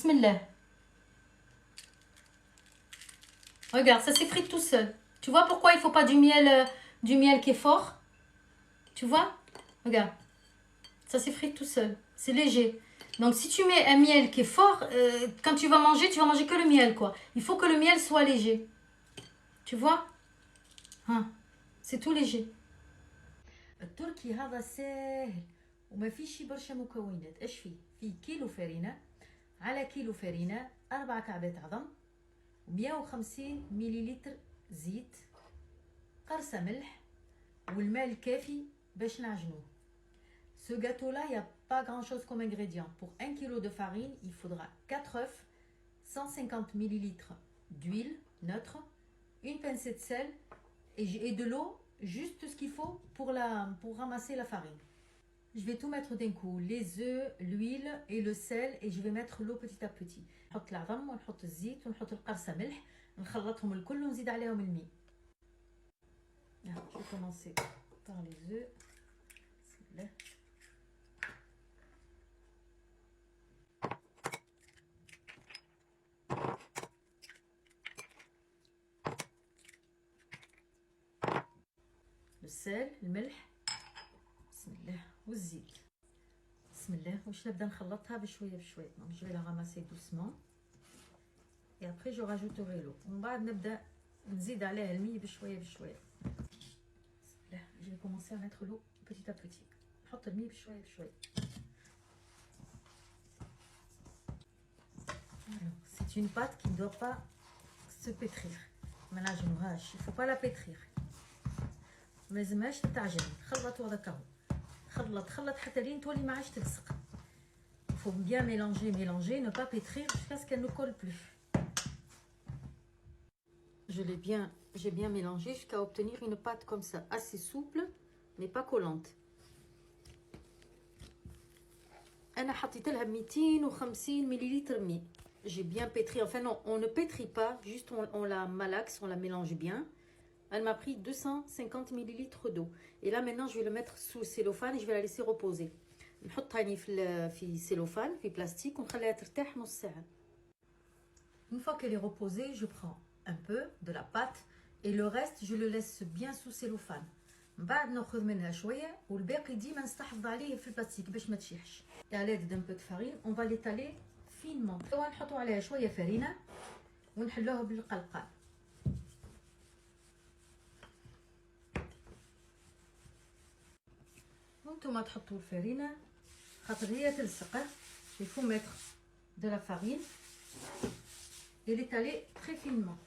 Bismillah. Regarde, ça s'effrite tout seul. Tu vois pourquoi il ne faut pas du miel qui est fort? Tu vois? Regarde. Ça s'effrite tout seul. C'est léger. Donc, si tu mets un miel qui est fort, quand tu vas manger que le miel, quoi. Il faut que le miel soit léger. Tu vois? Hein. C'est tout léger. التركي هذا سهل وما فيش برشا مكونات. ايش فيه كيلو فرينه على كيلو فرينه 4 كعبات عظم 150 مليلتر زيت قرصه ملح والماء الكافي باش نعجنوه. Ce gâteau-là, il n'y a pas grand-chose comme ingrédient. Pour 1 kg de farine, il faudra 4 œufs, 150 ml d'huile neutre, une pincée de sel et de l'eau, juste ce qu'il faut pour ramasser la farine. Je vais tout mettre d'un coup, les œufs, l'huile et le sel, et je vais mettre l'eau petit à petit. نحط العظم ونحط الزيت ونحط القرصة ملح نخلطهم الكل ونزيد عليهم الماء. Je vais commencer par les œufs. Bismillah. Le sel, الملح. بسم الله والزيت. بسم الله. واش نبدا نخلطها بشويه بشويه. Donc je vais la ramasser doucement. Et après je rajouterai l'eau. ومن بعد نبدا نزيد عليها الماء بشويه بشويه. بسم الله. Je vais commencer à mettre l'eau petit à petit. نحط الماء بشويه بشويه. Alors, c'est une pâte qui ne doit pas se pétrir. ما نعجنوهاش. Il faut pas la pétrir. ما لازمهاش تتعجن. خلط وهذاك هو. خلط حتى لين تولي ما عادش تلصق. Il faut bien mélanger, ne pas pétrir jusqu'à ce qu'elle ne colle plus. J'ai bien mélangé jusqu'à obtenir une pâte comme ça, assez souple mais pas collante. أنا حطيت لها 250 مليلتر ماء. J'ai bien pétri. Enfin non, on ne pétrit pas, juste on la malaxe, on la mélange bien. Elle m'a pris 250 ml d'eau. Et là, maintenant, je vais le mettre sous le cellophane et je vais la laisser reposer. نحطها يعني في cellophane, في plastique, ونخليها ترتاح نص ساعة. Une fois qu'elle est reposée, je prends un peu de la pâte et le reste, je le laisse bien sous cellophane. من بعد ناخذ منها شوية والباقي ديما نستحفظ عليه في البلاستيك باش ما تشيحش. Et à l'aide d'un peu de farine, on va l'étaler finement. ونحطوا عليها شوية فرينة ونحلوها بالقلقال. وانتم تحطوا الفرينه خاطر هي تلصق. Il faut mettre de la farine et l'étaler très finement.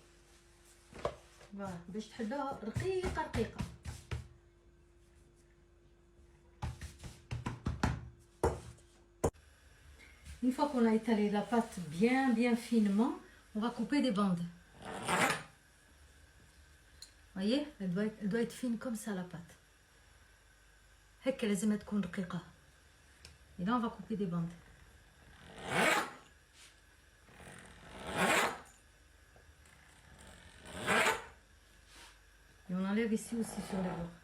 Voilà, باش تحلوها رقيقه رقيقه. Une fois qu'on a étalé la pâte bien finement, on va couper des bandes. Voyez, elle doit être fine comme ça la pâte. هكا لازم تكون رقيقة. Et là on va couper des bandes. Et on enlève ici aussi sur les bords.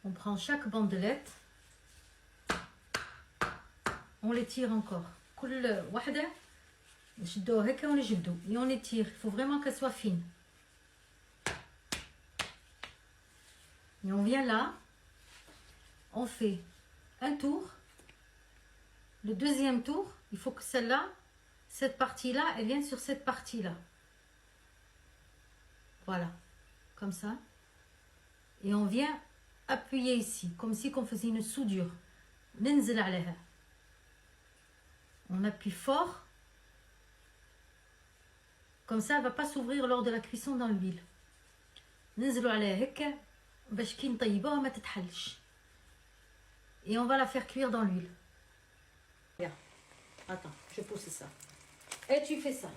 On prend chaque bandelette. On les tire encore. كل واحدة نشدوها هكا ونجبدو. Et on les tire. Il faut vraiment qu'elle soit fine. Et on vient là, on fait un tour. Le deuxième tour, il faut que celle-là, cette partie-là, elle vienne sur cette partie-là. Voilà, comme ça. Et on vient appuyer ici, comme si on faisait une soudure. On appuie fort. Comme ça, elle ne va pas s'ouvrir lors de la cuisson dans l'huile. ننزلوا عليها هكا باش كي نطيبوها ما تتحلش. Et on va la faire cuire dans l'huile. Regarde. Attends, je pousse ça. Et tu fais ça.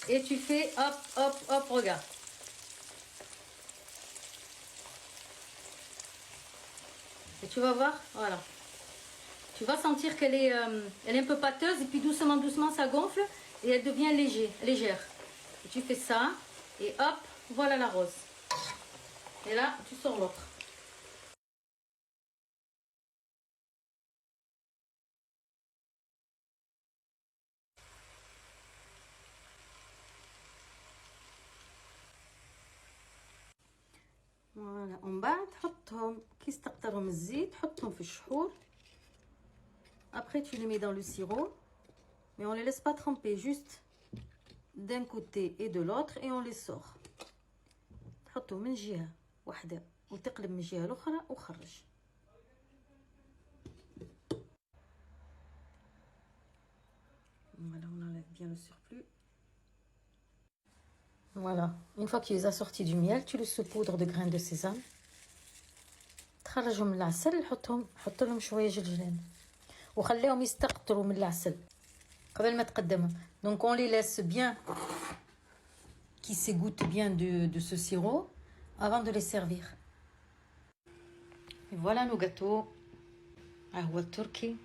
Et tu fais hop, hop, hop, regarde. Et tu vas voir, voilà. Tu vas sentir qu'elle est, elle est un peu pâteuse et puis doucement, doucement ça gonfle et elle devient légère. Et tu fais ça et hop, voilà la rose. Et là, tu sors l'autre. فوالا ومن بعد حطهم كي استقطرهم الزيت حطهم في الشحور. Après tu les mets dans le sirop mais on les laisse pas tremper, juste d'un côté et de l'autre et on les sort. تحطه من جهة واحدة وتقلب من الجهة الأخرى وخرج. Voilà, on enlève bien le surplus. Voilà, une fois que tu les as sortis du miel, tu le saupoudres de graines de sésame. تخرجهم من العسل حط لهم شوية جلجلان وخليهم يستقطروا من العسل قبل ما تقدمهم. Donc on les laisse bien qui s'égoutte bien de ce sirop avant de les servir. Et voilà nos gâteaux. قهوة تركي.